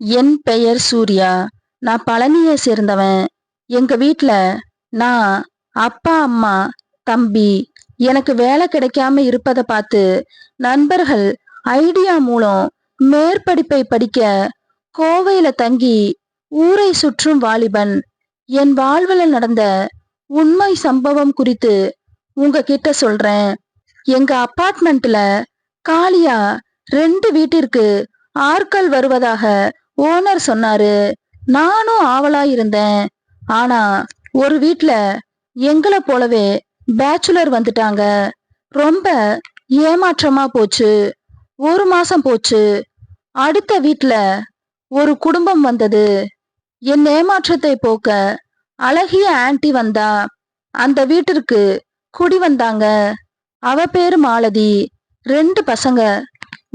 என் பெயர் சூர்யா. நான் பழனியை சேர்ந்தவன். எங்க வீட்ல நான், அப்பா, அம்மா, தம்பி. எனக்கு வேலை கிடைக்காம இருப்பதை பார்த்து நண்பர்கள் ஐடியா மூலம் மேற்படிப்பை படிக்க கோவையில தங்கி ஊரை சுற்றும் வாலிபன். என் வாழ்வுல நடந்த உண்மை சம்பவம் குறித்து உங்ககிட்ட சொல்றேன். எங்க அபார்ட்மெண்ட்ல காலியா 2 வீட்டிற்கு ஆட்கள் வருவதாக ஓனர் சொன்னாரு. நானும் ஆவலா இருந்தேன். ஆனா ஒரு வீட்ல எங்களை போலவே பேச்சுலர் வந்துட்டாங்க. ரொம்ப ஏமாற்றமா போச்சு. 1 மாசம் போச்சு. அடுத்த வீட்ல ஒரு குடும்பம் வந்தது. என் ஏமாற்றத்தை போக்க அழகிய ஆன்ட்டி வந்தா. அந்த வீட்டிற்கு குடி வந்தாங்க. அவ பேரு மாலதி. 2 பசங்க.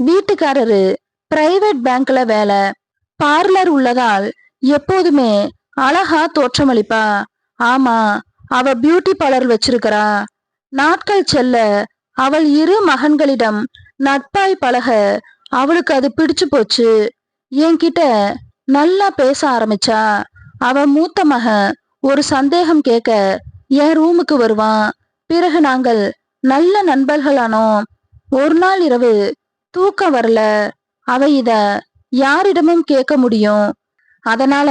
வீட்டுக்காரரு பிரைவேட் பேங்க்ல வேலை. பார்லர் உள்ளதால் எப்போதுமே அழகா தோற்றமளிப்பா. ஆமா, அவ பியூட்டி பார்லர் வச்சிருக்கிறா. நாட்கள் செல்ல அவள் 2 மகன்களிடம் நட்பாய் பழக அவளுக்கு அது பிடிச்சு போச்சு. என்கிட்ட நல்லா பேச ஆரம்பிச்சா. அவ மூத்த மகன் ஒரு சந்தேகம் கேட்க என் ரூமுக்கு வருவான். பிறகு நாங்கள் நல்ல நண்பர்களானோம். ஒரு நாள் இரவு தூக்கம் வரல. அவ இத யாரிடமும் கேட்க முடியும். அதனால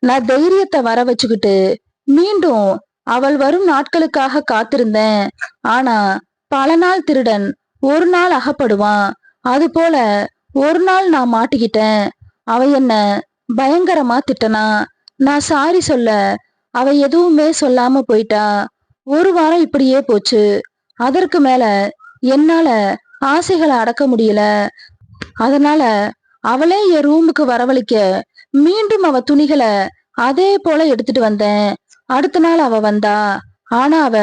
நான் தைரியத்தை வர வச்சுக்கிட்டு மீண்டும் அவள் வரும் நாட்களுக்காக காத்திருந்தேன். ஆனா பல நாள் திருடன் ஒரு நாள் அகப்படுவான். அது போல ஒரு நாள் நான் மாட்டிக்கிட்டேன். அவ என்ன பயங்கரமா திட்டனா. நான் சாரி சொல்ல அவ எதுவுமே சொல்லாம போயிட்டா. 1 வாரம் இப்படியே போச்சு. அதற்கு மேல என்னால ஆசைகளை அடக்க முடியல. அதனால அவளே என் ரூமுக்கு வரவழைக்க மீண்டும் அவ துணிகளை அதே போல எடுத்துட்டு வந்தேன். அடுத்த நாள் அவ வந்தா. ஆனா அவ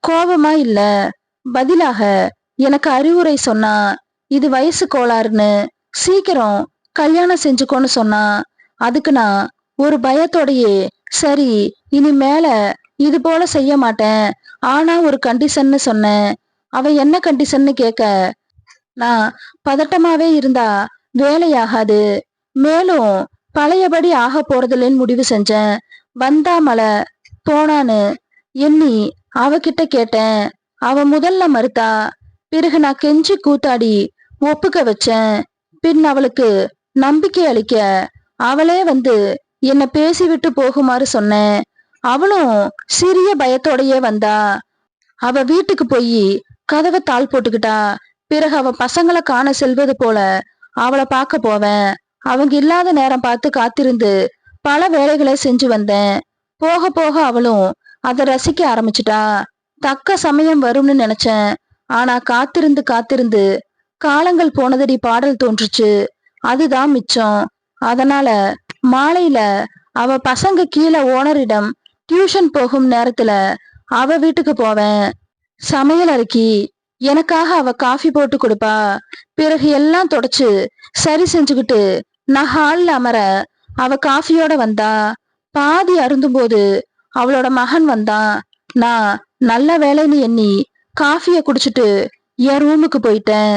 கோபமா இல்ல. பதிலாக எனக்கு அறிவுரை சொன்னா. இது வயசு கோளாறுன்னு, சீக்கிரம் கல்யாணம் செஞ்சுக்கோன்னு சொன்னா. அதுக்கு நான் ஒரு பயத்தோடையே சரி இனி மேல இது போல செய்ய மாட்டேன், ஆனா ஒரு கண்டிஷன்னு சொன்னேன். அவ என்ன கண்டிஷன்னு கேட்க நான் பதட்டமாவே இருந்தா வேலையாகாது, மேலும் பழையபடி ஆக போறதில்லைன்னு முடிவு செஞ்சேன். வந்தா மலை போனான்னு எண்ணி அவகிட்ட கேட்டேன். அவ முதல்ல மறுத்தா. பிறகு நான் கெஞ்சி கூத்தாடி ஒப்புக்க வச்சேன். பின் அவளுக்கு நம்பிக்கை அளிக்க அவளே வந்து என்ன பேசிவிட்டு போகுமாறு சொன்னேன். அவளும் சிறிய பயத்தோடையே வந்தா. அவ வீட்டுக்கு போய் கதவை தாள் போட்டுக்கிட்டா. பிறகு அவ பசங்களை காண செல்வது போல அவளை பார்க்க போவேன். அவங்க இல்லாத நேரம் பார்த்து காத்திருந்து பல வேலைகளை செஞ்சு வந்தேன். போக போக அவளும் அதை ரசிக்க ஆரம்பிச்சிட்டா. தக்க சமயம் வரும்னு நினைச்சேன். ஆனா காத்திருந்து காத்திருந்து காலங்கள் போனதடி பாடல் தோன்றுச்சு. அதுதான் மிச்சம். அதனால மாலையில அவ பசங்க கீழே ஓனரிடம் டியூஷன் போகும் நேரத்துல அவ வீட்டுக்கு போவேன். சமையல் அறைக்கு எனக்காக அவ காஃபி போட்டு கொடுப்பா. பிறகு எல்லாம் தொடச்சு சரி செஞ்சுக்கிட்டு நான் ஹால்ல அமர அவ காஃபியோட வந்தா. பாதி அருந்தும் போது அவளோட மகன் வந்தான். நான் நல்ல வேலைன்னு எண்ணி காஃபிய குடிச்சிட்டு என் ரூமுக்கு போயிட்டேன்.